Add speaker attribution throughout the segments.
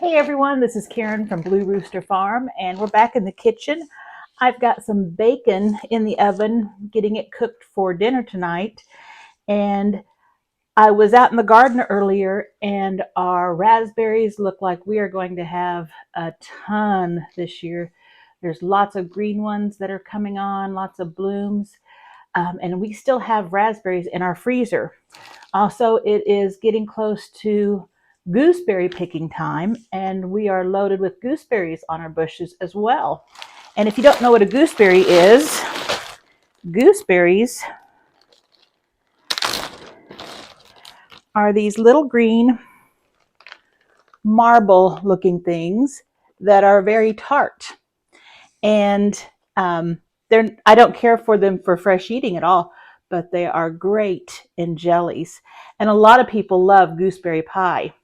Speaker 1: Hey everyone, this is Karen from Blue Rooster Farm, and we're back in the kitchen. I've got some bacon in the oven, getting it cooked for dinner tonight. And I was out in the garden earlier, and our raspberries look like we are going to have a ton this year. There's lots of green ones that are coming on, lots of blooms, and we still have raspberries in our freezer. Also, it is getting close to gooseberry picking time, and we are loaded with gooseberries on our bushes as well. And if you don't know what a gooseberry is, gooseberries are these little green marble looking things that are very tart. And I don't care for them for fresh eating at all, but they are great in jellies. And a lot of people love gooseberry pie.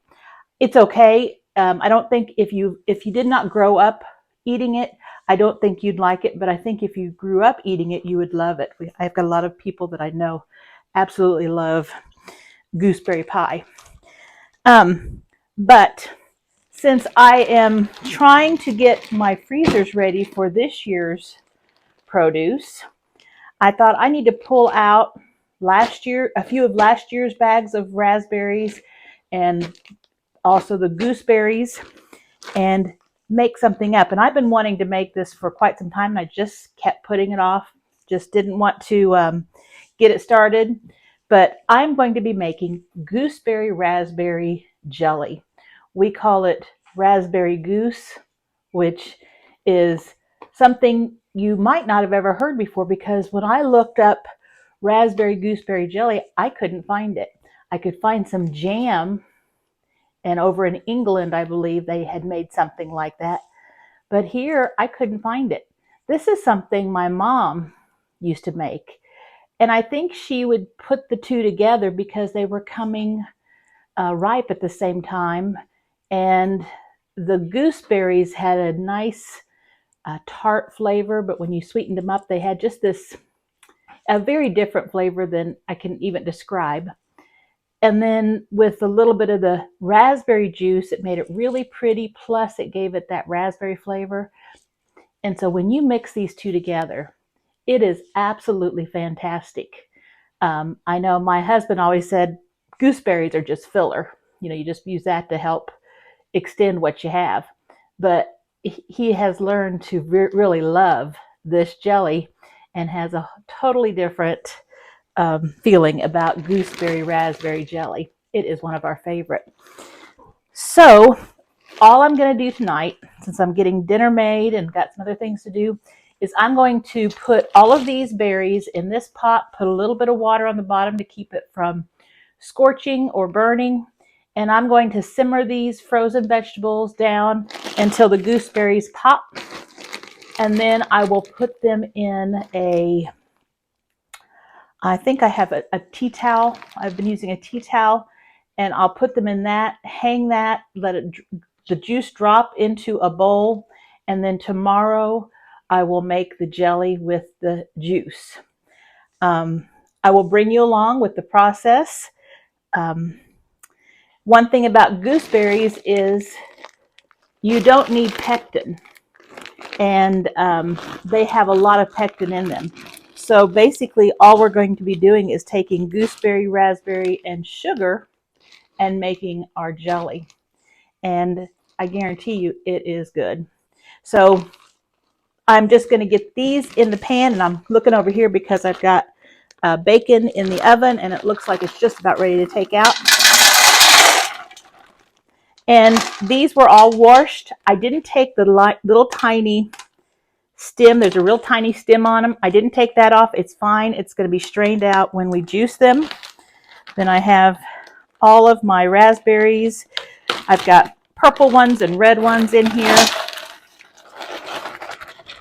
Speaker 1: It's okay. I don't think if you did not grow up eating it, I don't think you'd like it. But I think if you grew up eating it, you would love it. I've got a lot of people that I know absolutely love gooseberry pie. But since I am trying to get my freezers ready for this year's produce, I thought I need to pull out a few of last year's bags of raspberries and also the gooseberries, and make something up. And I've been wanting to make this for quite some time, and I just kept putting it off. Just didn't want to get it started. But I'm going to be making gooseberry raspberry jelly. We call it raspberry goose, which is something you might not have ever heard before, because when I looked up raspberry gooseberry jelly, I couldn't find it. I could find some jam, and over in England, I believe they had made something like that. But here, I couldn't find it. This is something my mom used to make. And I think she would put the two together because they were coming ripe at the same time. And the gooseberries had a nice tart flavor, but when you sweetened them up, they had just a very different flavor than I can even describe. And then with a little bit of the raspberry juice, it made it really pretty. Plus, it gave it that raspberry flavor. And so when you mix these two together, it is absolutely fantastic. I know my husband always said gooseberries are just filler. You just use that to help extend what you have. But he has learned to really love this jelly and has a totally different feeling about gooseberry raspberry jelly. It is one of our favorite. So all I'm going to do tonight, since I'm getting dinner made and got some other things to do, is I'm going to put all of these berries in this pot, put a little bit of water on the bottom to keep it from scorching or burning, and I'm going to simmer these frozen vegetables down until the gooseberries pop, and then I will put them in I think I have a tea towel. I've been using a tea towel, and I'll put them in that, hang that, let the juice drop into a bowl, and then tomorrow I will make the jelly with the juice. I will bring you along with the process. One thing about gooseberries is you don't need pectin, and they have a lot of pectin in them. So basically all we're going to be doing is taking gooseberry, raspberry, and sugar and making our jelly. And I guarantee you it is good. So I'm just going to get these in the pan, and I'm looking over here because I've got bacon in the oven, and it looks like it's just about ready to take out. And these were all washed. I didn't take the little tiny stem. There's a real tiny stem on them. I didn't take that off. It's fine. It's going to be strained out when we juice them. Then I have all of my raspberries. I've got purple ones and red ones in here.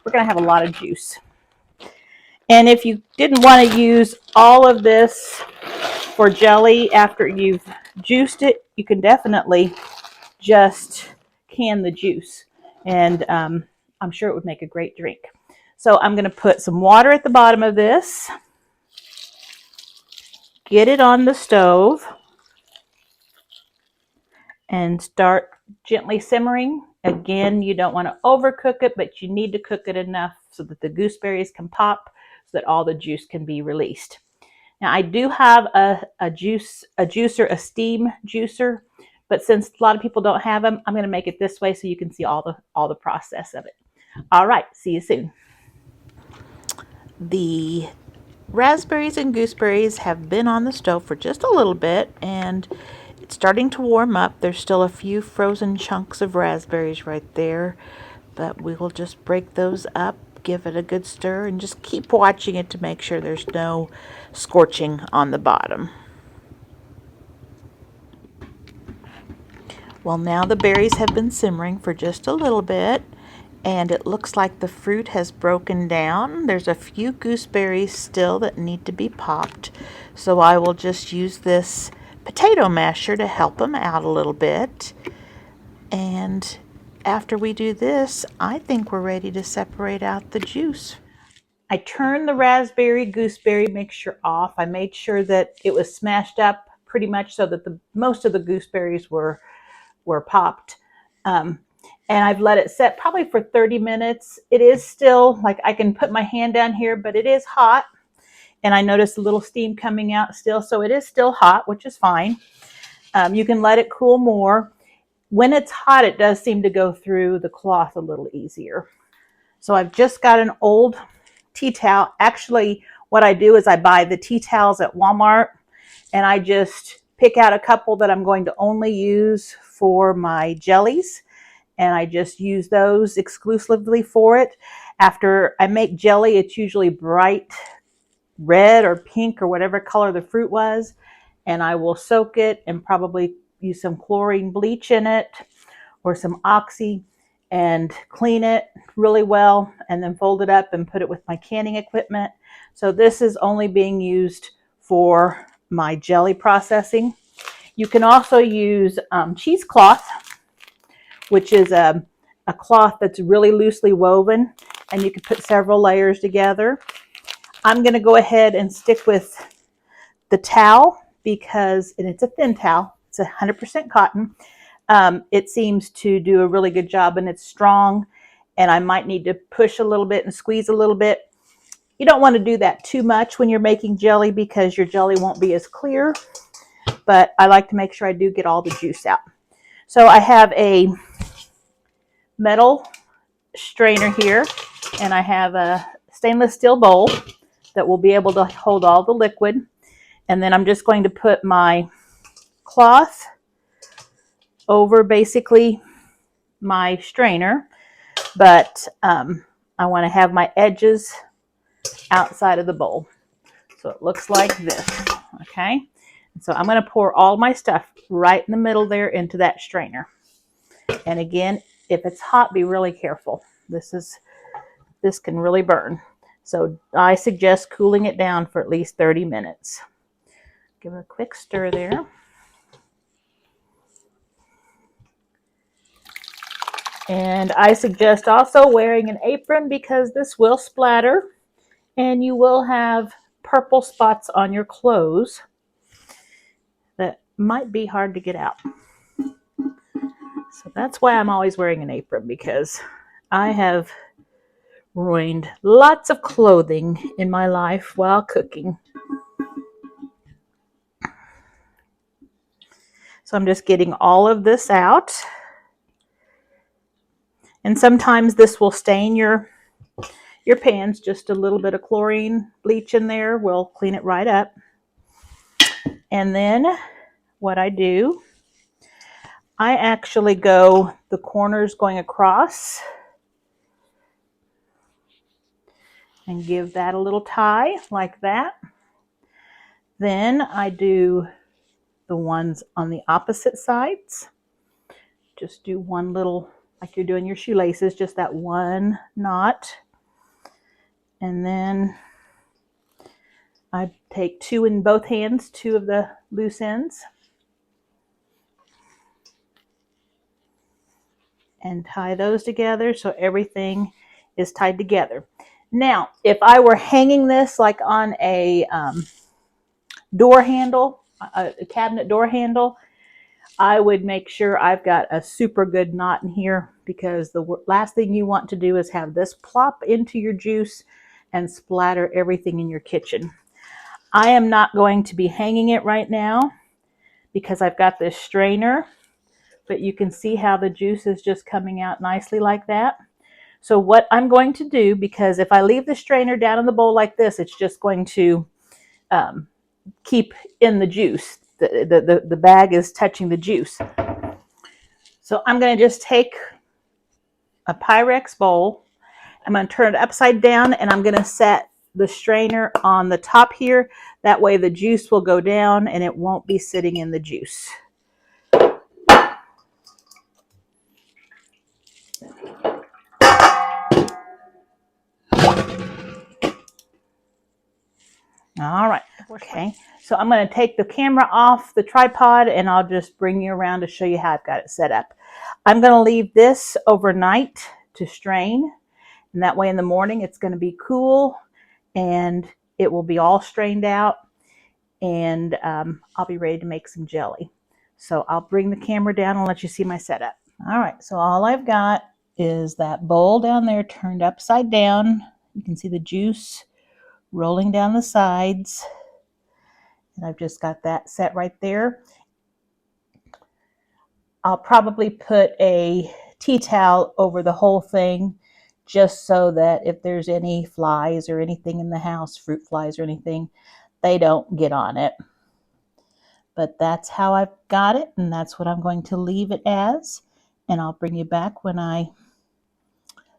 Speaker 1: We're going to have a lot of juice. And if you didn't want to use all of this for jelly after you've juiced it, you can definitely just can the juice. And I'm sure it would make a great drink. So I'm going to put some water at the bottom of this, get it on the stove, and start gently simmering. Again, you don't want to overcook it, but you need to cook it enough so that the gooseberries can pop, so that all the juice can be released. Now I do have a juicer, a steam juicer, but since a lot of people don't have them, I'm going to make it this way so you can see all the process of it. All right, see you soon. The raspberries and gooseberries have been on the stove for just a little bit, and it's starting to warm up. There's still a few frozen chunks of raspberries right there, but we will just break those up, give it a good stir, and just keep watching it to make sure there's no scorching on the bottom. Well, now the berries have been simmering for just a little bit, and it looks like the fruit has broken down. There's a few gooseberries still that need to be popped, so I will just use this potato masher to help them out a little bit. And after we do this, I think we're ready to separate out the juice. I turned the raspberry gooseberry mixture off. I made sure that it was smashed up pretty much so that most of the gooseberries were popped. And I've let it set probably for 30 minutes. It is still, like, I can put my hand down here, but it is hot. And I noticed a little steam coming out still, so it is still hot, which is fine. You can let it cool more. When it's hot, it does seem to go through the cloth a little easier. So I've just got an old tea towel. Actually, what I do is I buy the tea towels at Walmart, and I just pick out a couple that I'm going to only use for my jellies, and I just use those exclusively for it. After I make jelly, it's usually bright red or pink or whatever color the fruit was, and I will soak it and probably use some chlorine bleach in it or some oxy and clean it really well, and then fold it up and put it with my canning equipment. So this is only being used for my jelly processing. You can also use cheesecloth, which is a cloth that's really loosely woven, and you can put several layers together. I'm going to go ahead and stick with the towel because, and it's a thin towel, it's 100% cotton. It seems to do a really good job, and it's strong, and I might need to push a little bit and squeeze a little bit. You don't want to do that too much when you're making jelly because your jelly won't be as clear, but I like to make sure I do get all the juice out. So I have a metal strainer here, and I have a stainless steel bowl that will be able to hold all the liquid. And then I'm just going to put my cloth over basically my strainer, but I want to have my edges outside of the bowl. So it looks like this, okay? So I'm going to pour all my stuff right in the middle there into that strainer. And again, if it's hot, be really careful. This can really burn. So I suggest cooling it down for at least 30 minutes. Give it a quick stir there. And I suggest also wearing an apron because this will splatter and you will have purple spots on your clothes that might be hard to get out. So that's why I'm always wearing an apron, because I have ruined lots of clothing in my life while cooking. So I'm just getting all of this out. And sometimes this will stain your pans. Just a little bit of chlorine bleach in there will clean it right up. And then what I do, I actually go the corners going across and give that a little tie like that. Then I do the ones on the opposite sides. Just do one little, like you're doing your shoelaces, just that one knot. And then I take two in both hands, two of the loose ends, and tie those together so everything is tied together. Now, if I were hanging this like on a door handle, a cabinet door handle, I would make sure I've got a super good knot in here, because the last thing you want to do is have this plop into your juice and splatter everything in your kitchen. I am not going to be hanging it right now because I've got this strainer, but you can see how the juice is just coming out nicely like that. So what I'm going to do, because if I leave the strainer down in the bowl like this, it's just going to keep in the juice. The bag is touching the juice. So I'm going to just take a Pyrex bowl. I'm going to turn it upside down, and I'm going to set the strainer on the top here. That way the juice will go down and it won't be sitting in the juice. All right. Okay. So I'm going to take the camera off the tripod, and I'll just bring you around to show you how I've got it set up. I'm going to leave this overnight to strain, and that way in the morning it's going to be cool and it will be all strained out, and I'll be ready to make some jelly. So I'll bring the camera down and let you see my setup. All right. So all I've got is that bowl down there turned upside down. You can see the juice rolling down the sides. And I've just got that set right there. I'll probably put a tea towel over the whole thing, just so that if there's any flies or anything in the house, fruit flies or anything, they don't get on it. But that's how I've got it, and that's what I'm going to leave it as. And I'll bring you back when I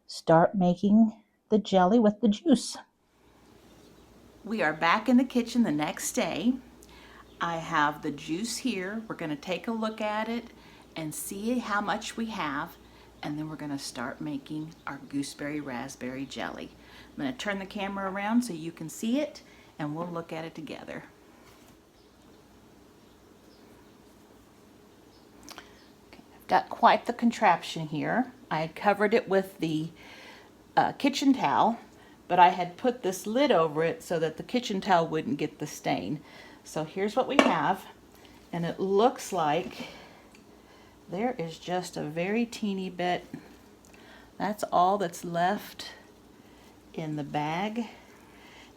Speaker 1: start making the jelly with the juice. We are back in the kitchen the next day. I have the juice here. We're going to take a look at it and see how much we have, and then we're going to start making our gooseberry raspberry jelly. I'm going to turn the camera around so you can see it, and we'll look at it together. Okay, I've got quite the contraption here. I had covered it with the kitchen towel, but I had put this lid over it so that the kitchen towel wouldn't get the stain. So here's what we have, and it looks like there is just a very teeny bit. That's all that's left in the bag.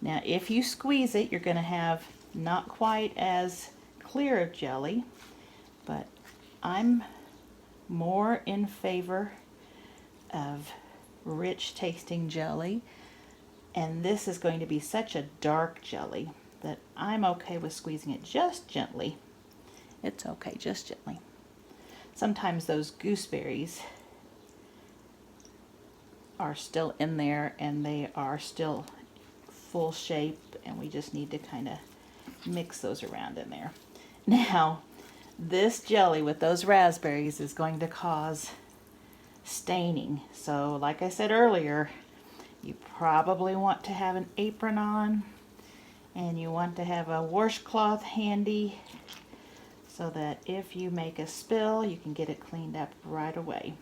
Speaker 1: Now if you squeeze it, you're going to have not quite as clear of jelly, but I'm more in favor of rich tasting jelly, and this is going to be such a dark jelly that I'm okay with squeezing it just gently. It's okay, just gently. Sometimes those gooseberries are still in there and they are still full shape, and we just need to kind of mix those around in there. Now, this jelly with those raspberries is going to cause staining. So like I said earlier, you probably want to have an apron on, and you want to have a washcloth handy so that if you make a spill, you can get it cleaned up right away.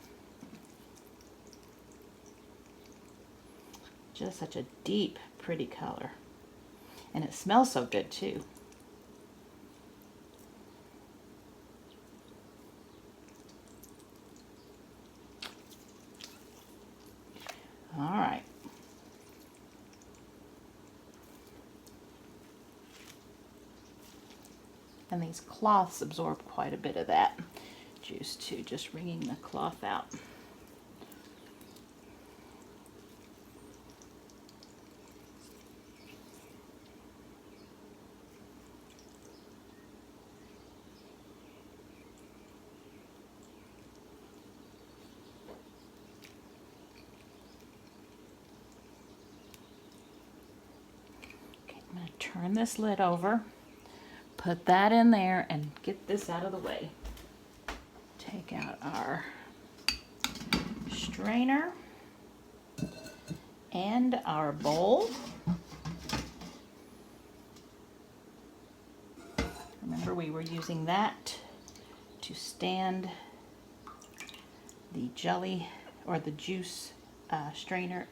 Speaker 1: Just such a deep, pretty color. And it smells so good too. All right. And these cloths absorb quite a bit of that juice too, just wringing the cloth out. Okay, I'm going to turn this lid over, put that in there, and get this out of the way. Take out our strainer and our bowl. Remember, we were using that to stand the jelly or the juice strainer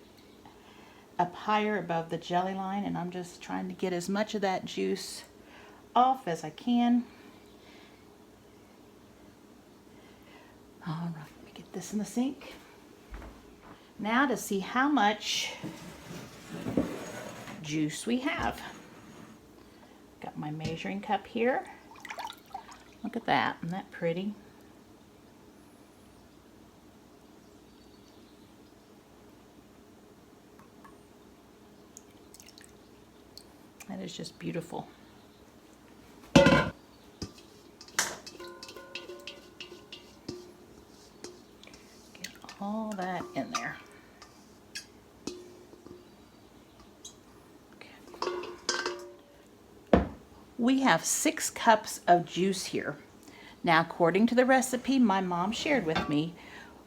Speaker 1: up higher above the jelly line, and I'm just trying to get as much of that juice off as I can. All right, let me get this in the sink. Now to see how much juice we have. Got my measuring cup here. Look at that, isn't that pretty? That is just beautiful. Get all that in there. We have 6 cups of juice here. Now, according to the recipe my mom shared with me,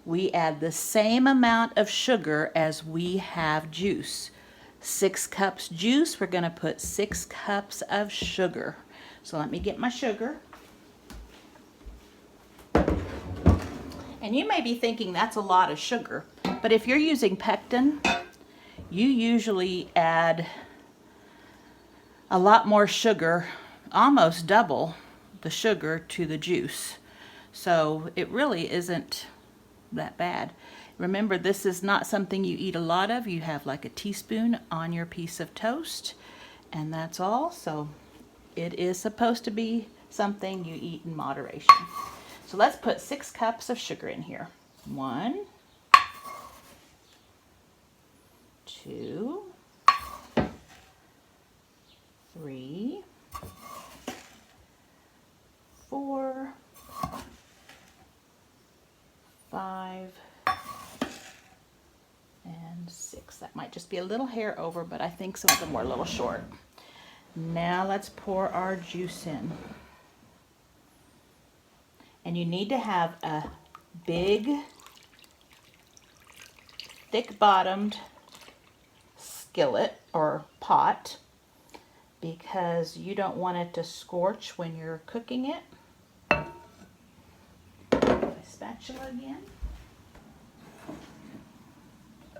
Speaker 1: we add the same amount of sugar as we have juice. 6 cups juice, we're going to put 6 cups of sugar. So let me get my sugar. And you may be thinking that's a lot of sugar, but if you're using pectin, you usually add a lot more sugar, almost double the sugar to the juice. So it really isn't that bad. Remember, this is not something you eat a lot of. You have like a teaspoon on your piece of toast, and that's all. So it is supposed to be something you eat in moderation. So let's put 6 cups of sugar in here. 1, 2, 3, 4, 5, and 6. That might just be a little hair over, but I think some of them were a little short. Now let's pour our juice in. And you need to have a big, thick-bottomed skillet or pot, because you don't want it to scorch when you're cooking it. My spatula again,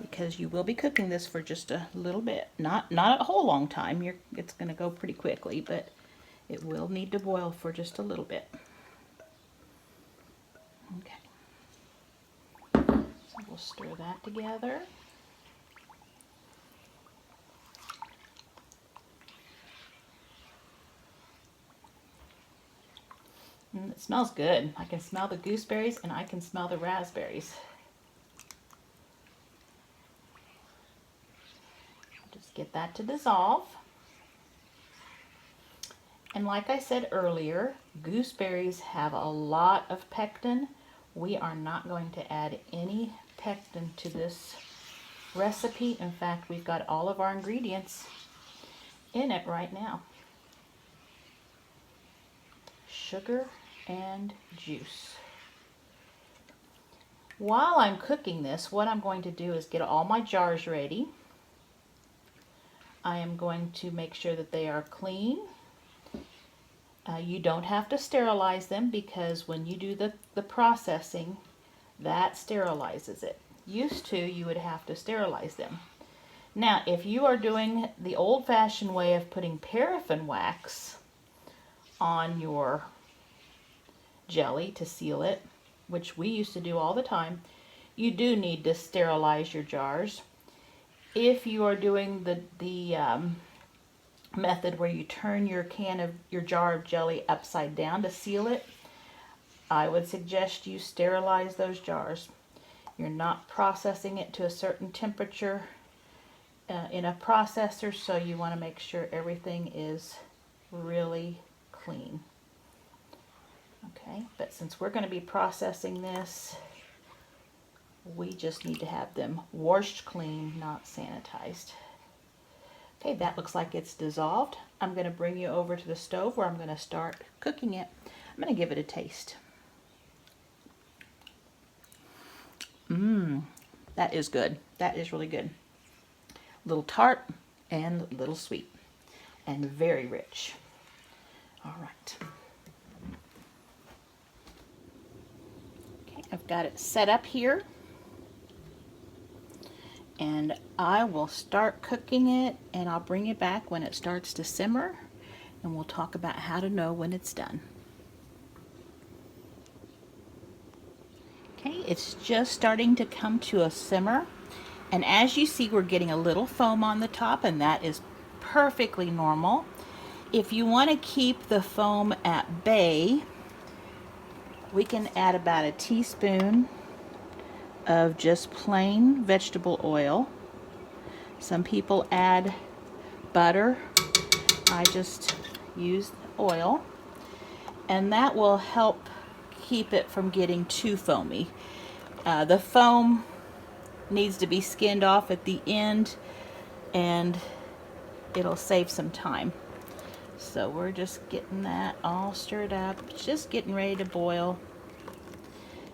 Speaker 1: because you will be cooking this for just a little bit, not a whole long time. It's going to go pretty quickly, but it will need to boil for just a little bit. Okay, so we'll stir that together. It smells good. I can smell the gooseberries and I can smell the raspberries. Just get that to dissolve. And like I said earlier, gooseberries have a lot of pectin. We are not going to add any pectin to this recipe. In fact, we've got all of our ingredients in it right now. Sugar and juice. While I'm cooking this, what I'm going to do is get all my jars ready. I am going to make sure that they are clean. You don't have to sterilize them, because when you do the processing, that sterilizes it. Used to, you would have to sterilize them. Now, if you are doing the old-fashioned way of putting paraffin wax on your jelly to seal it, which we used to do all the time, you do need to sterilize your jars. If you are doing the method where you turn your jar of jelly upside down to seal it, I would suggest you sterilize those jars. You're not processing it to a certain temperature in a processor, so you want to make sure everything is really clean. Okay, but since we're going to be processing this, we just need to have them washed clean, not sanitized. Okay, that looks like it's dissolved. I'm going to bring you over to the stove where I'm going to start cooking it. I'm going to give it a taste. That is good. That is really good. A little tart and a little sweet and very rich. All right. Okay, I've got it set up here. And I will start cooking it, and I'll bring you back when it starts to simmer, and we'll talk about how to know when it's done. Okay, It's just starting to come to a simmer. And as you see, we're getting a little foam on the top, and that is perfectly normal. If you want to keep the foam at bay, we can add about a teaspoon of just plain vegetable oil. Some people add butter. I just use oil, and that will help keep it from getting too foamy. The foam needs to be skinned off at the end, and it'll save some time. So we're just getting that all stirred up. It's just getting ready to boil.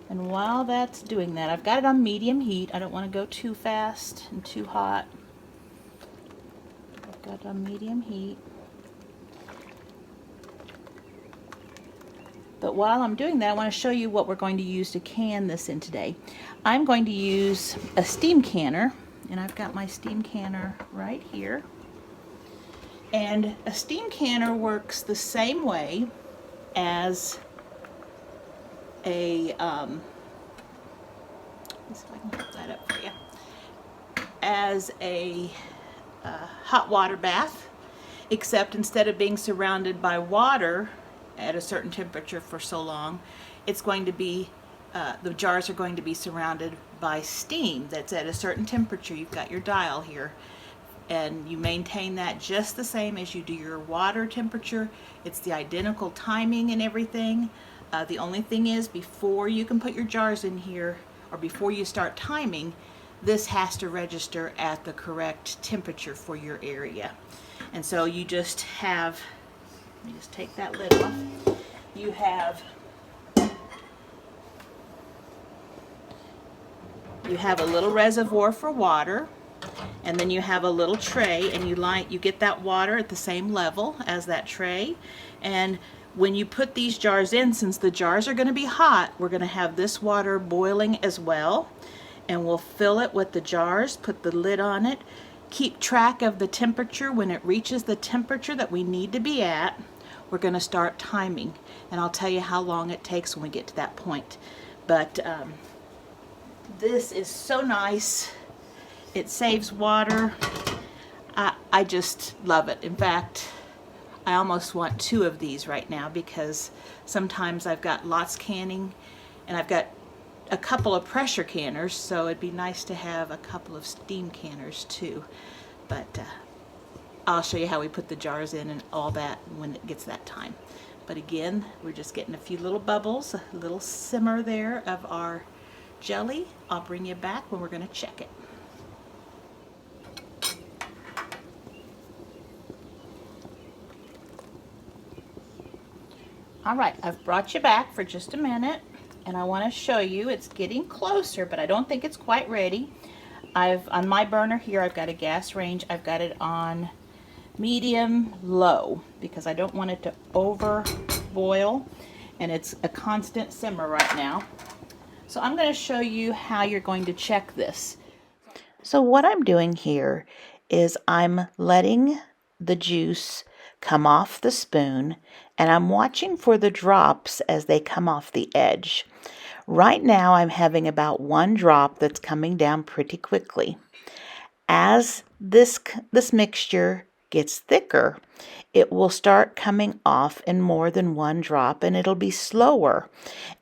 Speaker 1: And while that's doing that, I've got it on medium heat. I don't want to go too fast and too hot. I've got it on medium heat. But while I'm doing that, I want to show you what we're going to use to can this in today. I'm going to use a steam canner, and I've got my steam canner right here. And a steam canner works the same way as a, let's see if I can put that up for you, as a hot water bath, except instead of being surrounded by water at a certain temperature for so long, it's going to be, the jars are going to be surrounded by steam that's at a certain temperature. You've got your dial here, and you maintain that just the same as you do your water temperature. It's the identical timing and everything. The only thing is, before you can put your jars in here, or before you start timing, this has to register at the correct temperature for your area. And so you just have, let me just take that lid off. You have a little reservoir for water, and then you have a little tray, and you get that water at the same level as that tray. And when you put these jars in, since the jars are going to be hot, we're going to have this water boiling as well. And we'll fill it with the jars, put the lid on it, keep track of the temperature. When it reaches the temperature that we need to be at, we're going to start timing. And I'll tell you how long it takes when we get to that point. But this is so nice. It saves water. I just love it. In fact, I almost want 2 of these right now, because sometimes I've got lots canning, and I've got a couple of pressure canners, so it'd be nice to have a couple of steam canners too. But I'll show you how we put the jars in and all that when it gets that time. But again, we're just getting a few little bubbles, a little simmer there of our jelly. I'll bring you back when we're going to check it. All right, I've brought you back for just a minute, and I want to show you it's getting closer, but I don't think it's quite ready. On my burner here, I've got a gas range. I've got it on medium low because I don't want it to over boil, and it's a constant simmer right now. So I'm going to show you how you're going to check this. So what I'm doing here is I'm letting the juice come off the spoon, and I'm watching for the drops as they come off the edge. Right now I'm having about 1 drop that's coming down pretty quickly. As this mixture gets thicker, it will start coming off in more than 1 drop, and it'll be slower,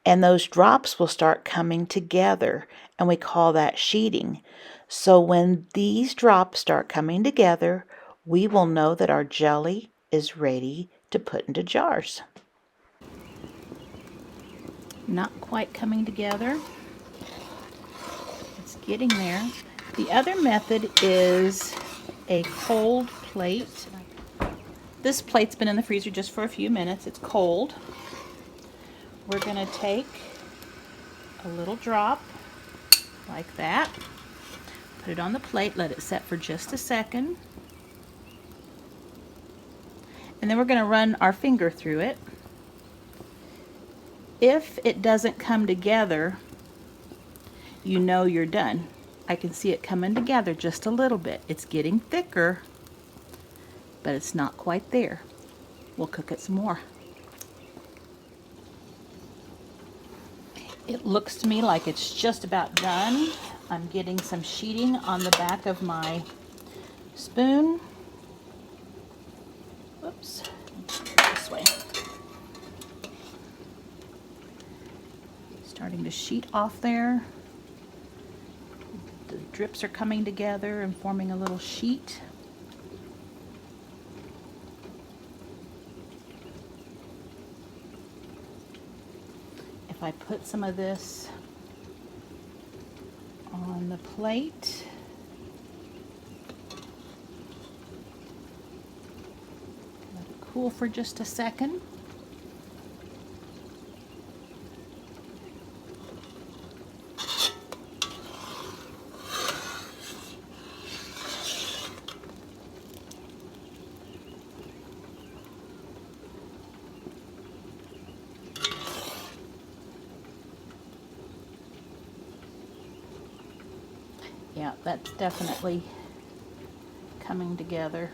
Speaker 1: and those drops will start coming together, and we call that sheeting. So when these drops start coming together, we will know that our jelly is ready to put into jars. Not quite coming together. It's getting there. The other method is a cold plate. This plate's been in the freezer just for a few minutes. It's cold. We're going to take a little drop like that, put it on the plate, let it set for just a second, and then we're going to run our finger through it. If it doesn't come together, you know you're done. I can see it coming together just a little bit. It's getting thicker, but it's not quite there. We'll cook it some more. It looks to me like it's just about done. I'm getting some sheeting on the back of my spoon. Whoops, this way. Starting to sheet off there. The drips are coming together and forming a little sheet. If I put some of this on the plate, let it cool for just a second. Yeah, that's definitely coming together.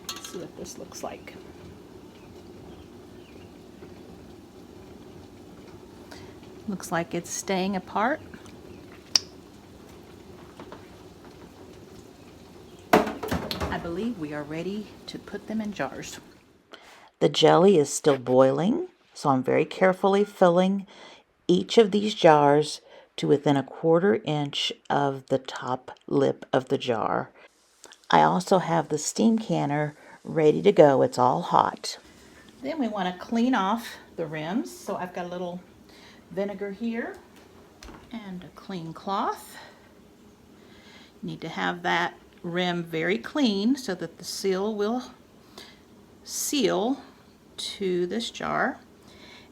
Speaker 1: Let's see what this looks like. Looks like it's staying apart. I believe we are ready to put them in jars. The jelly is still boiling, so I'm very carefully filling each of these jars to within a 1/4 inch of the top lip of the jar. I also have the steam canner ready to go. It's all hot. Then we want to clean off the rims. So I've got a little vinegar here and a clean cloth. You need to have that rim very clean so that the seal will seal to this jar.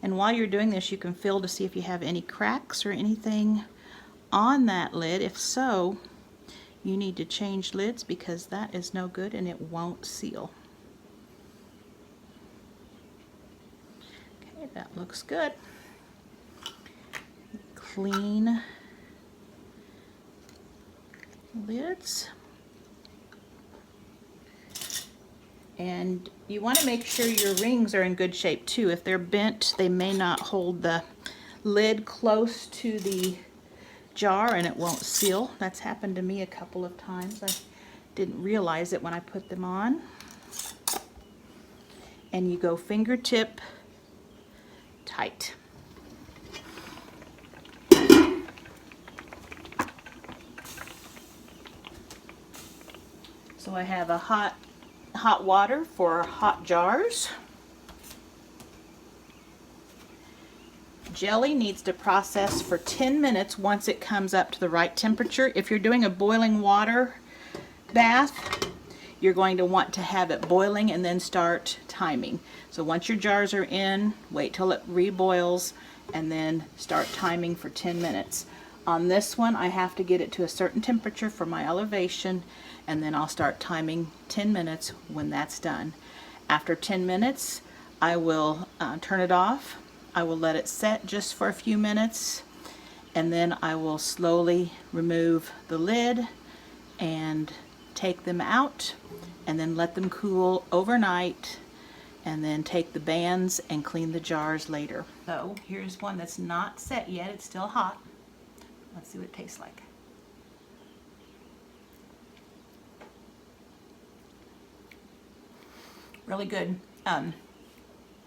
Speaker 1: And while you're doing this, you can feel to see if you have any cracks or anything on that lid. If so, you need to change lids because that is no good and it won't seal. Okay, that looks good. Clean lids. And you want to make sure your rings are in good shape too. If they're bent, they may not hold the lid close to the jar and it won't seal. That's happened to me a couple of times. I didn't realize it when I put them on. And you go fingertip tight. So I have a hot water for hot jars. Jelly needs to process for 10 minutes once it comes up to the right temperature. If you're doing a boiling water bath, you're going to want to have it boiling and then start timing. So once your jars are in, wait till it reboils and then start timing for 10 minutes. On this one, I have to get it to a certain temperature for my elevation, and then I'll start timing 10 minutes when that's done. After 10 minutes, I will turn it off. I will let it set just for a few minutes, and then I will slowly remove the lid and take them out, and then let them cool overnight, and then take the bands and clean the jars later. So here's one that's not set yet. It's still hot. Let's see what it tastes like. Really good.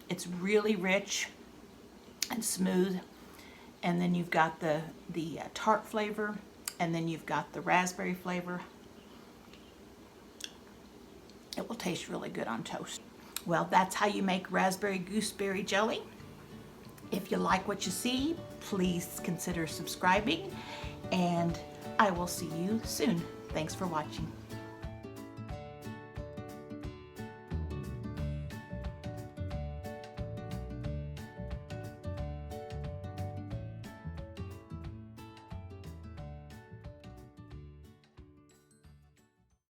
Speaker 1: It's really rich and smooth, and then you've got the tart flavor, and then you've got the raspberry flavor. It will taste really good on toast. Well, that's how you make raspberry gooseberry jelly. If you like what you see, please consider subscribing, and I will see you soon. Thanks for watching.